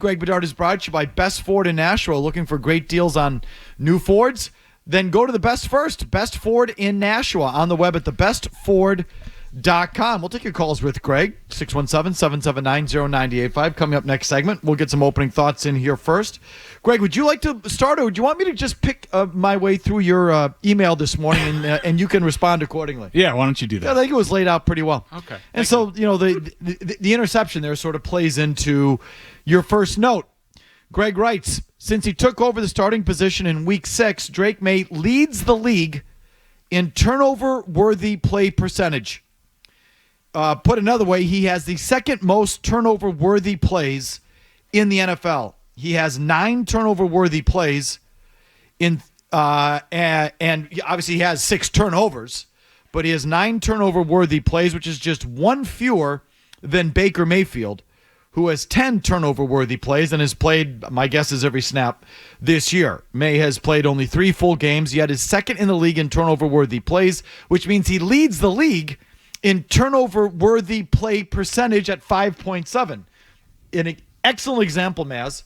Greg Bedard is brought to you by Best Ford in Nashua. Looking for great deals on new Fords? Then go to the Best First, Best Ford in Nashua, on the web at thebestford.com. We'll take your calls with Greg, 617-779-0985. Coming up next segment, we'll get some opening thoughts in here first. Greg, would you like to start, or would you want me to just pick my way through your email this morning, and you can respond accordingly? Yeah, why don't you do that? I think it was laid out pretty well. Okay. And so, the interception there sort of plays into your first note. Greg writes, since he took over the starting position in Week 6, Drake Maye leads the league in turnover-worthy play percentage. Put another way, he has the second most turnover-worthy plays in the NFL. He has 9 turnover-worthy plays, and obviously he has 6 turnovers, but he has 9 turnover-worthy plays, which is just 1 fewer than Baker Mayfield, who has 10 turnover-worthy plays and has played, my guess is, every snap this year. Maye has played only 3 full games, yet is second in the league in turnover-worthy plays, which means he leads the league in turnover-worthy play percentage at 5.7. An excellent example, Mazz,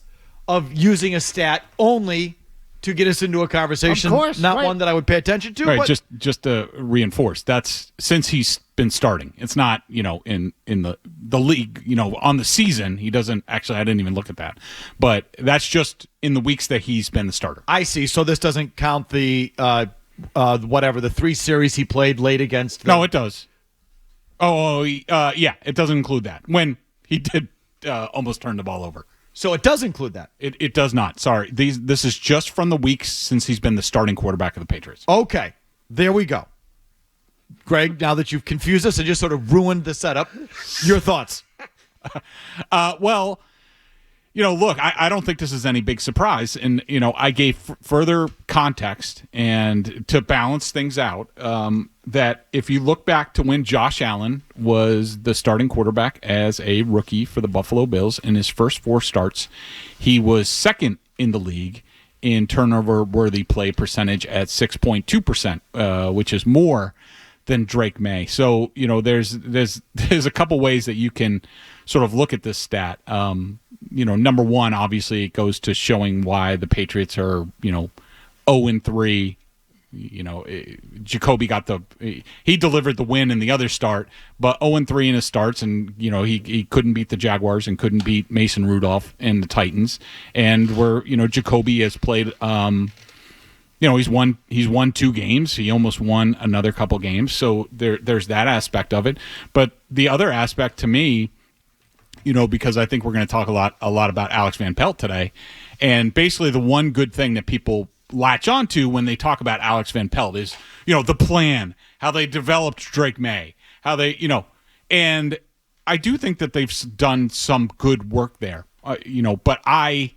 of using a stat only to get us into a conversation. Of course, not right. one that I would pay attention to. Right, but just to reinforce, that's since he's been starting. It's not, in the league, on the season, he doesn't actually, I didn't even look at that. But that's just in the weeks that he's been the starter. I see. So this doesn't count the the 3 series he played late against. No, it does. Yeah, it doesn't include that. When he did almost turn the ball over. So it does include that. It does not. Sorry. This is just from the weeks since he's been the starting quarterback of the Patriots. Okay. There we go. Greg, now that you've confused us and just sort of ruined the setup, your thoughts? Well, look, I don't think this is any big surprise. And, I gave further context and to balance things out that if you look back to when Josh Allen was the starting quarterback as a rookie for the Buffalo Bills in his first 4 starts, he was second in the league in turnover-worthy play percentage at 6.2%, which is more than Drake Maye. So, there's a couple ways that you can sort of look at this stat. Number one, obviously, it goes to showing why the Patriots are, 0-3. Jacoby he delivered the win in the other start, but 0-3 in his starts, and he couldn't beat the Jaguars and couldn't beat Mason Rudolph and the Titans, and where Jacoby has played. He's won 2 games. He almost won another couple games, so there's that aspect of it. But the other aspect to me, because I think we're going to talk a lot about Alex Van Pelt today, and basically the one good thing that people latch onto when they talk about Alex Van Pelt is, the plan, how they developed Drake Maye, how they, and I do think that they've done some good work there, but I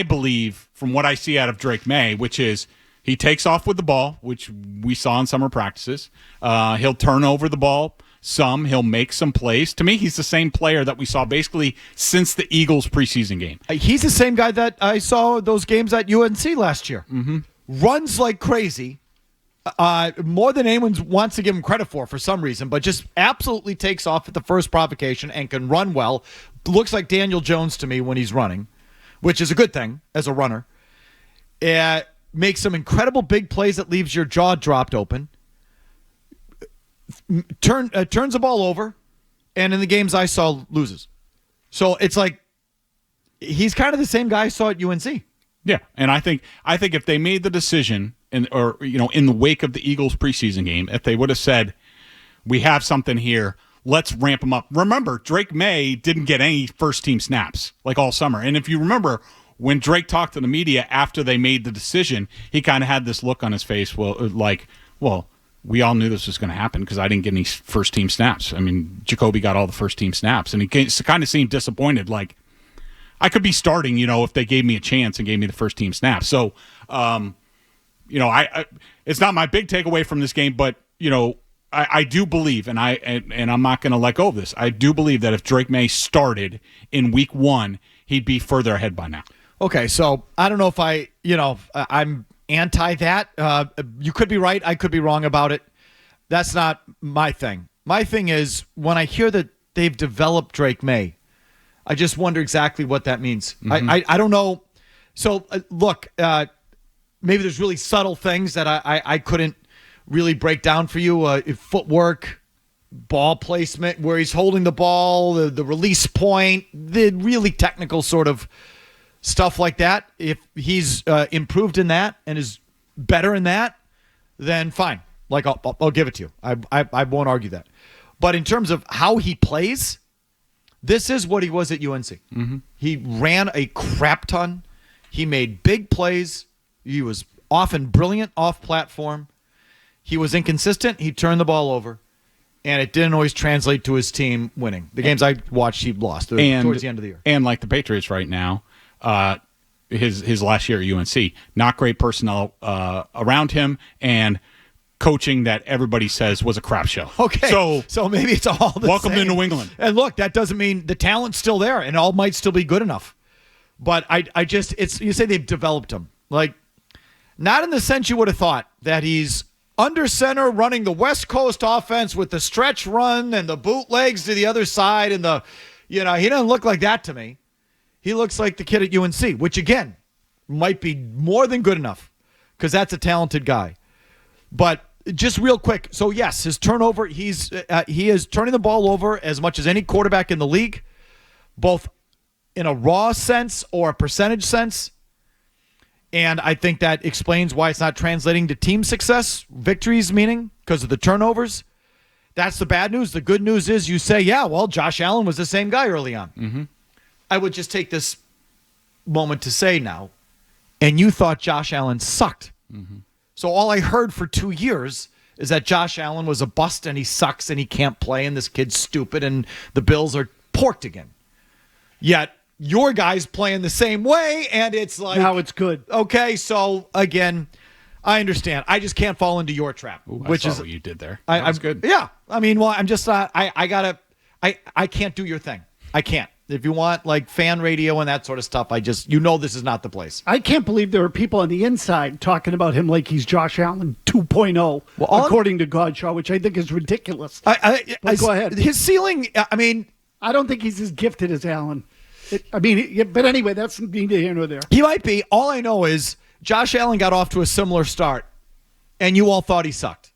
believe from what I see out of Drake Maye, which is he takes off with the ball, which we saw in summer practices. He'll turn over the ball some. He'll make some plays. To me, he's the same player that we saw basically since the Eagles preseason game. He's the same guy that I saw those games at UNC last year. Mm-hmm. Runs like crazy. More than anyone wants to give him credit for some reason, but just absolutely takes off at the first provocation and can run well. Looks like Daniel Jones to me when he's running, which is a good thing as a runner. Makes some incredible big plays that leaves your jaw dropped open. Turns the ball over, and in the games I saw, loses. So it's like he's kind of the same guy I saw at UNC. Yeah, and I think if they made the decision, in the wake of the Eagles preseason game, if they would have said, "We have something here, let's ramp him up." Remember, Drake Maye didn't get any first-team snaps like all summer, and if you remember, when Drake talked to the media after they made the decision, he kind of had this look on his face, we all knew this was going to happen because I didn't get any first-team snaps. I mean, Jacoby got all the first-team snaps, and he kind of seemed disappointed, like, I could be starting, if they gave me a chance and gave me the first-team snaps. So, it's not my big takeaway from this game, but, I do believe, and I'm not going to let go of this, I do believe that if Drake Maye started in week 1, he'd be further ahead by now. Okay, so I don't know if I'm anti that. You could be right. I could be wrong about it. That's not my thing. My thing is when I hear that they've developed Drake Maye, I just wonder exactly what that means. I don't know. So, look, maybe there's really subtle things that I couldn't really break down for you. Footwork, ball placement, where he's holding the ball, the release point, the really technical sort of stuff like that. If he's improved in that and is better in that, then fine. Like, I'll give it to you. I won't argue that. But in terms of how he plays, this is what he was at UNC. He ran a crap ton. He made big plays. He was often brilliant off platform. He was inconsistent. He turned the ball over. And it didn't always translate to his team winning. The games I watched, he lost towards the end of the year. And like the Patriots right now, his last year at UNC, not great personnel around him, and coaching that everybody says was a crap show. Okay, so maybe it's all the welcome same. to New England. And look, that doesn't mean the talent's still there, and all might still be good enough. But you say they've developed him. Like, not in the sense you would have thought that he's under center running the West Coast offense with the stretch run and the bootlegs to the other side, and he doesn't look like that to me. He looks like the kid at UNC, which again might be more than good enough because that's a talented guy. But just real quick, so yes, his turnover, he is turning the ball over as much as any quarterback in the league, both in a raw sense or a percentage sense. And I think that explains why it's not translating to team success, victories, meaning because of the turnovers. That's the bad news. The good news is you say, yeah, well, Josh Allen was the same guy early on. I would just take this moment to say now, and you thought Josh Allen sucked. So all I heard for 2 years is that Josh Allen was a bust and he sucks and he can't play and this kid's stupid and the Bills are porked again. Yet your guy's playing the same way and it's like... Now it's good. Okay, so again, I understand. I just can't fall into your trap. Which is what you did there. That's good. Yeah. I mean, well, I'm just not... I can't do your thing. I can't. If you want like fan radio and that sort of stuff, this is not the place. I can't believe there are people on the inside talking about him like he's Josh Allen 2.0, according to Godshaw, which I think is ridiculous. Go ahead. His ceiling, I mean... I don't think he's as gifted as Allen. But anyway, that's neither here nor there. He might be. All I know is Josh Allen got off to a similar start, and you all thought he sucked.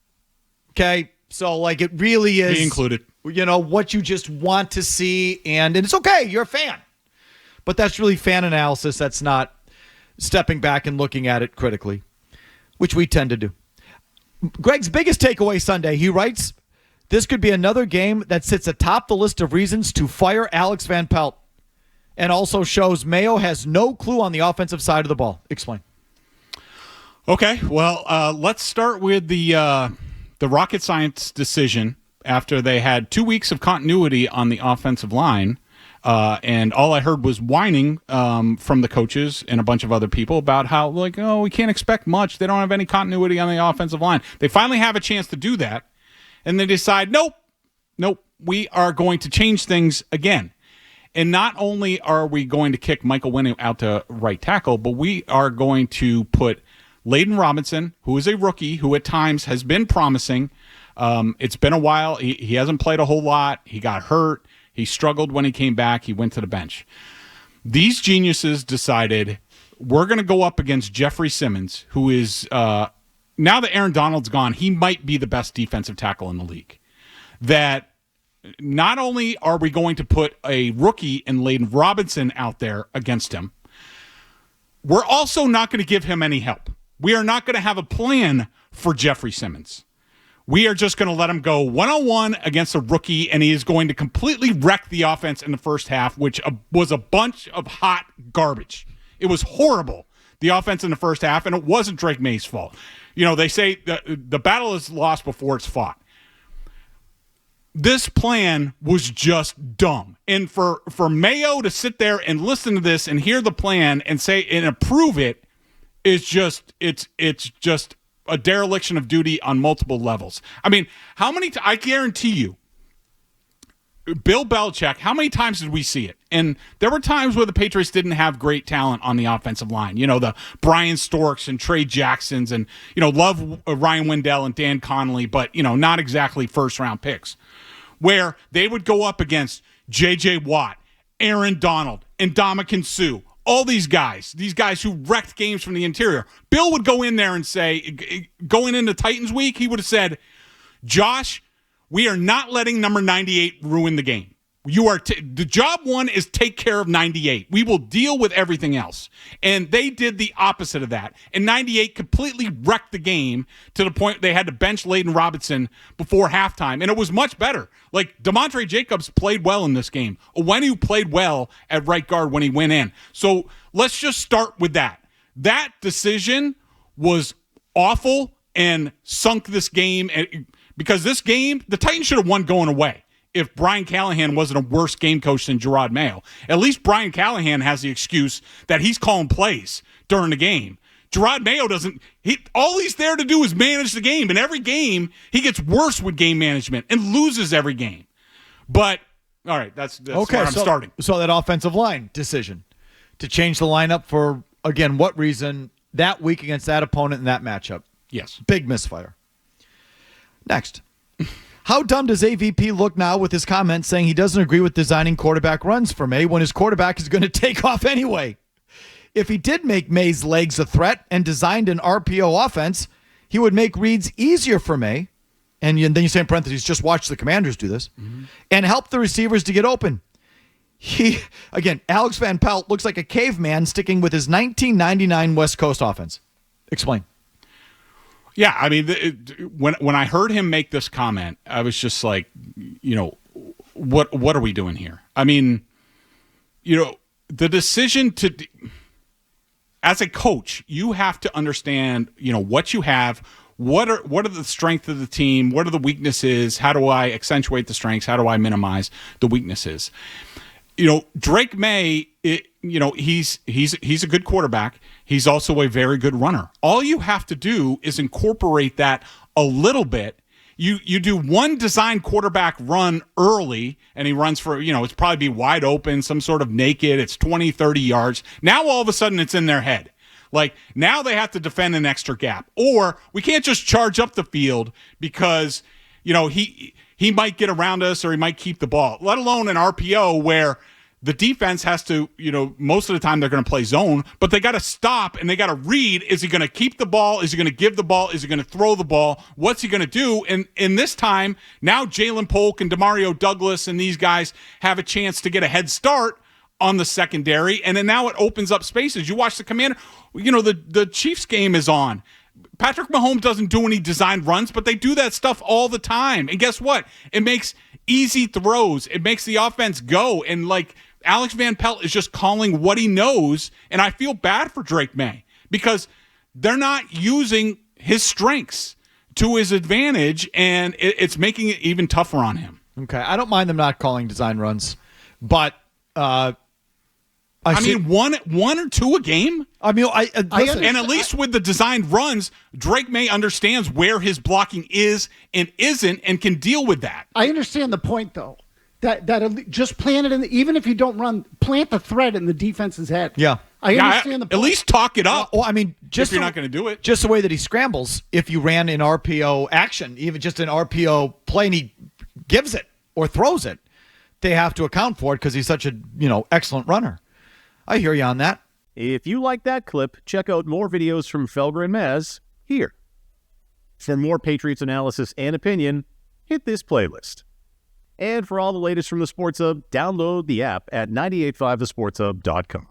Okay? So, like, it really is... Me included. What you just want to see, and it's okay, you're a fan. But that's really fan analysis. That's not stepping back and looking at it critically, which we tend to do. Greg's biggest takeaway Sunday, he writes, this could be another game that sits atop the list of reasons to fire Alex Van Pelt, and also shows Mayo has no clue on the offensive side of the ball. Explain. Okay, well, let's start with the rocket science decision. After they had 2 weeks of continuity on the offensive line, and all I heard was whining from the coaches and a bunch of other people about how, we can't expect much. They don't have any continuity on the offensive line. They finally have a chance to do that, and they decide, nope, we are going to change things again. And not only are we going to kick Michael Winning out to right tackle, but we are going to put Layden Robinson, who is a rookie, who at times has been promising. It's been a while. He hasn't played a whole lot. He got hurt. He struggled when he came back. He went to the bench. These geniuses decided we're going to go up against Jeffrey Simmons, who is, now that Aaron Donald's gone, he might be the best defensive tackle in the league. That not only are we going to put a rookie in Layden Robinson out there against him, we're also not going to give him any help. We are not going to have a plan for Jeffrey Simmons. We are just going to let him go one-on-one against a rookie, and he is going to completely wreck the offense in the first half, which was a bunch of hot garbage. It was horrible, the offense in the first half, and it wasn't Drake May's fault. They say the battle is lost before it's fought. This plan was just dumb. And for Mayo to sit there and listen to this and hear the plan and say and approve it is just it's just a dereliction of duty on multiple levels. I mean, how many I guarantee you, Bill Belichick, how many times did we see it? And there were times where the Patriots didn't have great talent on the offensive line. The Brian Storks and Trey Jacksons and, love Ryan Wendell and Dan Connolly, but, not exactly first-round picks, where they would go up against J.J. Watt Aaron Donald and Ndamukong Suh, all these guys who wrecked games from the interior. Bill would go in there and say, going into Titans week, he would have said, Josh, we are not letting number 98 ruin the game. You are the job one is take care of 98. We will deal with everything else. And they did the opposite of that. And 98 completely wrecked the game to the point they had to bench Layden Robinson before halftime. And it was much better. Like, DeMontre Jacobs played well in this game. Owenu played well at right guard when he went in. So let's just start with that. That decision was awful and sunk this game. Because this game, the Titans should have won going away. If Brian Callahan wasn't a worse game coach than Gerard Mayo. At least Brian Callahan has the excuse that he's calling plays during the game. Gerard Mayo doesn't. All he's there to do is manage the game. And every game, he gets worse with game management and loses every game. But, all right, that's okay, where I'm starting. So that offensive line decision to change the lineup for, again, what reason that week against that opponent in that matchup? Yes. Big misfire. Next. How dumb does AVP look now with his comments saying he doesn't agree with designing quarterback runs for Maye when his quarterback is going to take off anyway? If he did make Maye's legs a threat and designed an RPO offense, he would make reads easier for Maye. And then you say in parentheses, just watch the Commanders do this, and help the receivers to get open. Alex Van Pelt looks like a caveman sticking with his 1999 West Coast offense. Explain. Yeah, I mean, when I heard him make this comment, I was just like, what are we doing here? I mean, the decision to, as a coach, you have to understand, what you have, what are the strengths of the team, what are the weaknesses, how do I accentuate the strengths, how do I minimize the weaknesses? Drake Maye, he's a good quarterback. He's also a very good runner. All you have to do is incorporate that a little bit. You do one design quarterback run early, and he runs for, it's probably be wide open, some sort of naked. It's 20, 30 yards. Now all of a sudden it's in their head. Like, now they have to defend an extra gap. Or we can't just charge up the field because, he might get around us or he might keep the ball, let alone an RPO where the defense has to, most of the time they're going to play zone, but they got to stop and they got to read. Is he going to keep the ball? Is he going to give the ball? Is he going to throw the ball? What's he going to do? And in this time, now Jalen Polk and Demario Douglas and these guys have a chance to get a head start on the secondary. And then now it opens up spaces. You watch the Commander, the Chiefs game is on. Patrick Mahomes doesn't do any designed runs, but they do that stuff all the time. And guess what? It makes easy throws. It makes the offense go. And like Alex Van Pelt is just calling what he knows. And I feel bad for Drake Maye because they're not using his strengths to his advantage. And it's making it even tougher on him. Okay. I don't mind them not calling design runs, but I mean, one or two a game. I mean, listen, and at least with the designed runs, Drake Maye understands where his blocking is and isn't, and can deal with that. I understand the point, though. That just plant it in. Even if you don't run, plant the thread in the defense's head. Yeah, I understand the point. At least talk it up. Well, I mean, just if you're not going to do it, just the way that he scrambles. If you ran an RPO action, even just an RPO play, and he gives it or throws it, they have to account for it because he's such a excellent runner. I hear you on that. If you like that clip, check out more videos from Felger and Mazz here. For more Patriots analysis and opinion, hit this playlist. And for all the latest from the Sports Hub, download the app at 985thesportshub.com.